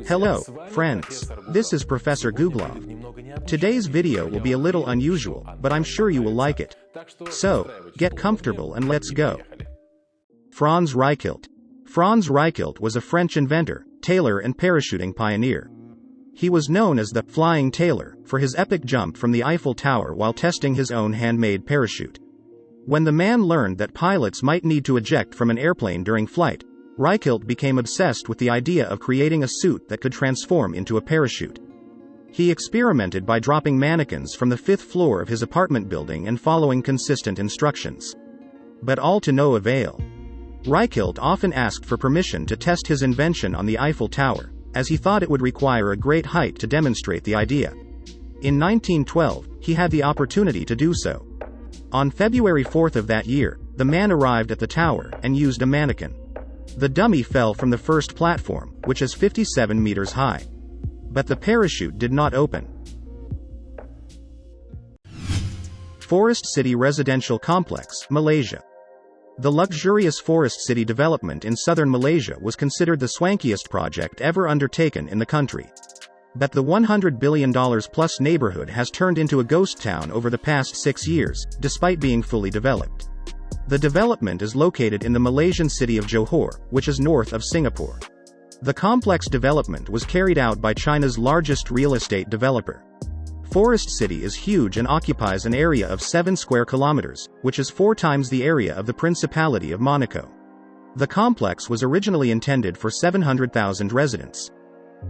Hello, friends. This is Professor Googlov. Today's video will be a little unusual, but I'm sure you will like it. So, get comfortable and let's go. Franz Reichelt. Franz Reichelt was a French inventor, tailor and parachuting pioneer. He was known as the Flying Tailor for his epic jump from the Eiffel Tower while testing his own handmade parachute. When the man learned that pilots might need to eject from an airplane during flight, Reichelt became obsessed with the idea of creating a suit that could transform into a parachute. He experimented by dropping mannequins from the 5th floor of his apartment building and following consistent instructions. But all to no avail. Reichelt often asked for permission to test his invention on the Eiffel Tower, as he thought it would require a great height to demonstrate the idea. In 1912, he had the opportunity to do so. On February 4th of that year, the man arrived at the tower and used a mannequin. The dummy fell from the first platform, which is 57 meters high. But the parachute did not open. Forest City Residential Complex, Malaysia. The luxurious Forest City development in southern Malaysia was considered the swankiest project ever undertaken in the country. But the $100 billion plus neighborhood has turned into a ghost town over the past 6 years, despite being fully developed. The development is located in the Malaysian city of Johor, which is north of Singapore. The complex development was carried out by China's largest real estate developer. Forest City is huge and occupies an area of 7 square kilometers, which is 4 times the area of the Principality of Monaco. The complex was originally intended for 700,000 residents.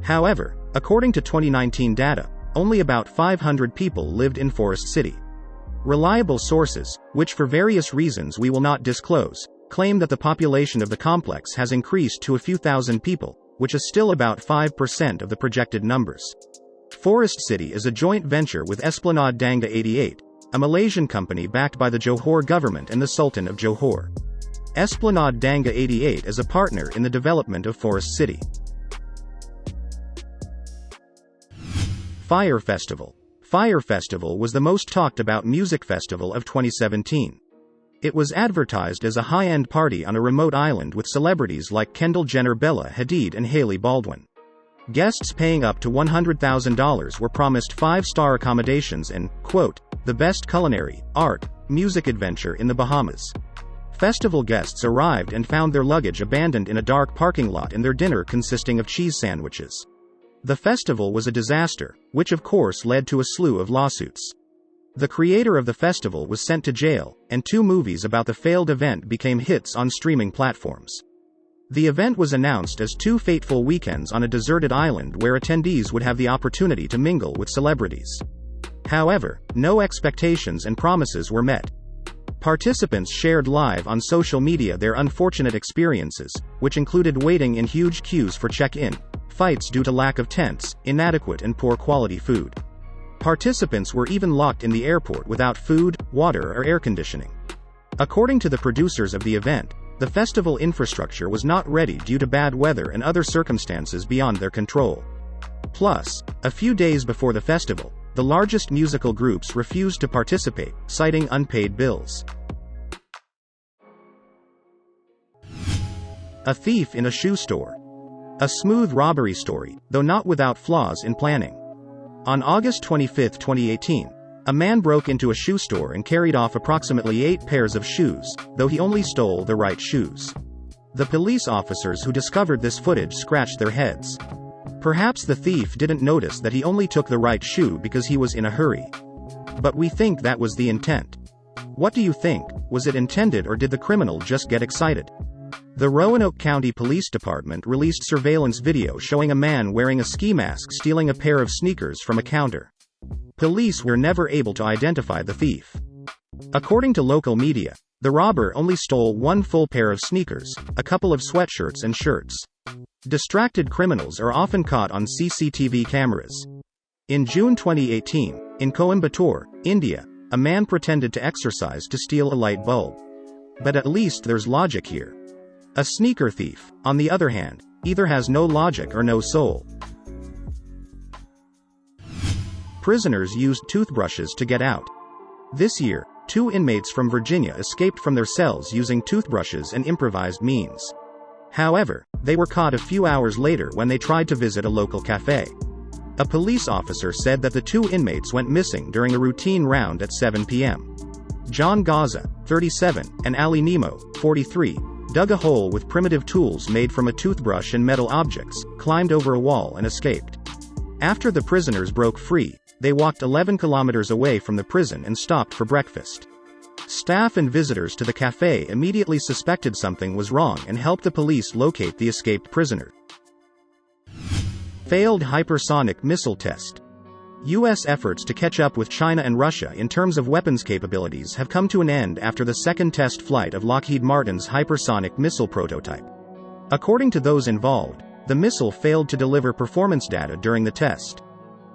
However, according to 2019 data, only about 500 people lived in Forest City. Reliable sources, which for various reasons we will not disclose, claim that the population of the complex has increased to a few thousand people, which is still about 5% of the projected numbers. Forest City is a joint venture with Esplanade Dangda 88, a Malaysian company backed by the Johor government and the Sultan of Johor. Esplanade Dangda 88 is a partner in the development of Forest City. Fire Festival. Fire Festival was the most talked about music festival of 2017. It was advertised as a high-end party on a remote island with celebrities like Kendall Jenner, Bella Hadid and Hailey Baldwin. Guests paying up to $100,000 were promised 5-star accommodations and, quote, the best culinary, art, music adventure in the Bahamas. Festival guests arrived and found their luggage abandoned in a dark parking lot and their dinner consisting of cheese sandwiches. The festival was a disaster, which of course led to a slew of lawsuits. The creator of the festival was sent to jail, and 2 movies about the failed event became hits on streaming platforms. The event was announced as 2 fateful weekends on a deserted island where attendees would have the opportunity to mingle with celebrities. However, no expectations and promises were met. Participants shared live on social media their unfortunate experiences, which included waiting in huge queues for check-in, fights due to lack of tents, inadequate and poor quality food. Participants were even locked in the airport without food, water or air conditioning. According to the producers of the event, the festival infrastructure was not ready due to bad weather and other circumstances beyond their control. Plus, a few days before the festival, the largest musical groups refused to participate, citing unpaid bills. A thief in a shoe store. A smooth robbery story, though not without flaws in planning. On August 25, 2018, a man broke into a shoe store and carried off approximately 8 pairs of shoes, though he only stole the right shoes. The police officers who discovered this footage scratched their heads. Perhaps the thief didn't notice that he only took the right shoe because he was in a hurry. But we think that was the intent. What do you think? Was it intended or did the criminal just get excited? The Roanoke County Police Department released surveillance video showing a man wearing a ski mask stealing a pair of sneakers from a counter. Police were never able to identify the thief. According to local media, the robber only stole 1 full pair of sneakers, a couple of sweatshirts and shirts. Distracted criminals are often caught on CCTV cameras. In June 2018, in Coimbatore, India, a man pretended to exercise to steal a light bulb. But at least there's logic here. A sneaker thief, on the other hand, either has no logic or no soul. Prisoners used toothbrushes to get out. This year, 2 inmates from Virginia escaped from their cells using toothbrushes and improvised means. However, they were caught a few hours later when they tried to visit a local cafe. A police officer said that the two inmates went missing during a routine round at 7 p.m. John Gaza, 37, and Ali Nemo, 43, dug a hole with primitive tools made from a toothbrush and metal objects, climbed over a wall and escaped. After the prisoners broke free, they walked 11 kilometers away from the prison and stopped for breakfast. Staff and visitors to the cafe immediately suspected something was wrong and helped the police locate the escaped prisoner. Failed hypersonic missile test. U.S. efforts to catch up with China and Russia in terms of weapons capabilities have come to an end after the second test flight of Lockheed Martin's hypersonic missile prototype. According to those involved, the missile failed to deliver performance data during the test.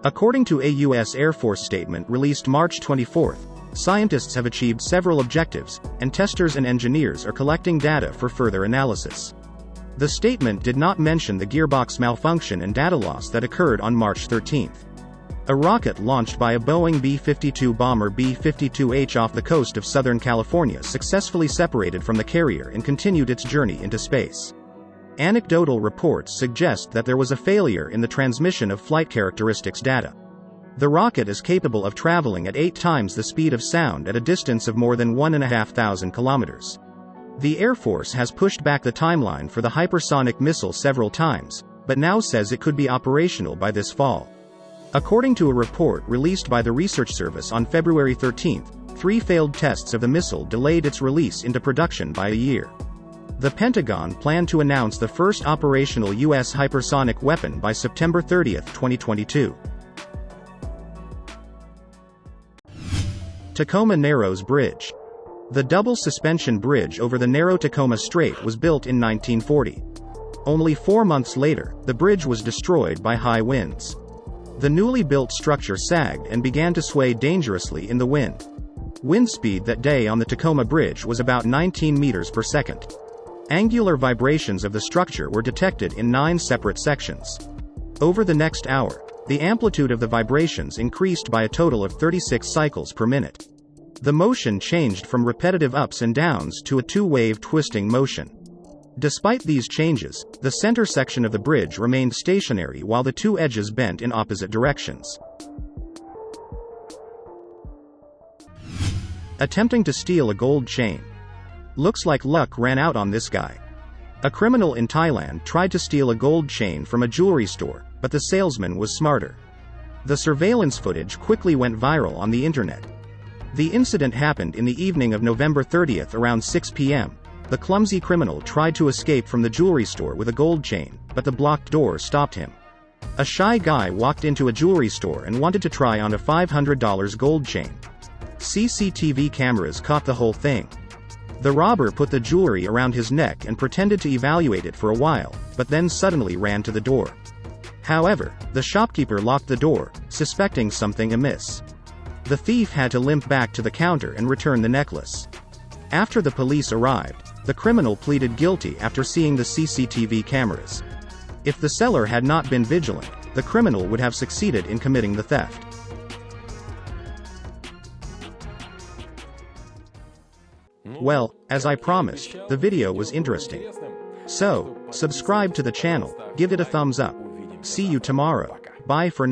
According to a U.S. Air Force statement released March 24, scientists have achieved several objectives, and testers and engineers are collecting data for further analysis. The statement did not mention the gearbox malfunction and data loss that occurred on March 13. A rocket launched by a Boeing B-52 bomber B-52H off the coast of Southern California successfully separated from the carrier and continued its journey into space. Anecdotal reports suggest that there was a failure in the transmission of flight characteristics data. The rocket is capable of traveling at 8 times the speed of sound at a distance of more than 1,500 kilometers. The Air Force has pushed back the timeline for the hypersonic missile several times, but now says it could be operational by this fall. According to a report released by the Research Service on February 13, 3 failed tests of the missile delayed its release into production by a year. The Pentagon planned to announce the first operational U.S. hypersonic weapon by September 30, 2022. Tacoma Narrows Bridge. The double-suspension bridge over the narrow Tacoma Strait was built in 1940. Only 4 months later, the bridge was destroyed by high winds. The newly built structure sagged and began to sway dangerously in the wind. Wind speed that day on the Tacoma Bridge was about 19 meters per second. Angular vibrations of the structure were detected in 9 separate sections. Over the next hour, the amplitude of the vibrations increased by a total of 36 cycles per minute. The motion changed from repetitive ups and downs to a 2-wave twisting motion. Despite these changes, the center section of the bridge remained stationary while the 2 edges bent in opposite directions. Attempting to steal a gold chain. Looks like luck ran out on this guy. A criminal in Thailand tried to steal a gold chain from a jewelry store, but the salesman was smarter. The surveillance footage quickly went viral on the internet. The incident happened in the evening of November 30 around 6 p.m. The clumsy criminal tried to escape from the jewelry store with a gold chain, but the blocked door stopped him. A shy guy walked into a jewelry store and wanted to try on a $500 gold chain. CCTV cameras caught the whole thing. The robber put the jewelry around his neck and pretended to evaluate it for a while, but then suddenly ran to the door. However, the shopkeeper locked the door, suspecting something amiss. The thief had to limp back to the counter and return the necklace. After the police arrived, the criminal pleaded guilty after seeing the CCTV cameras. If the seller had not been vigilant, the criminal would have succeeded in committing the theft. Well, as I promised, the video was interesting. So, subscribe to the channel, give it a thumbs up. See you tomorrow. Bye for now.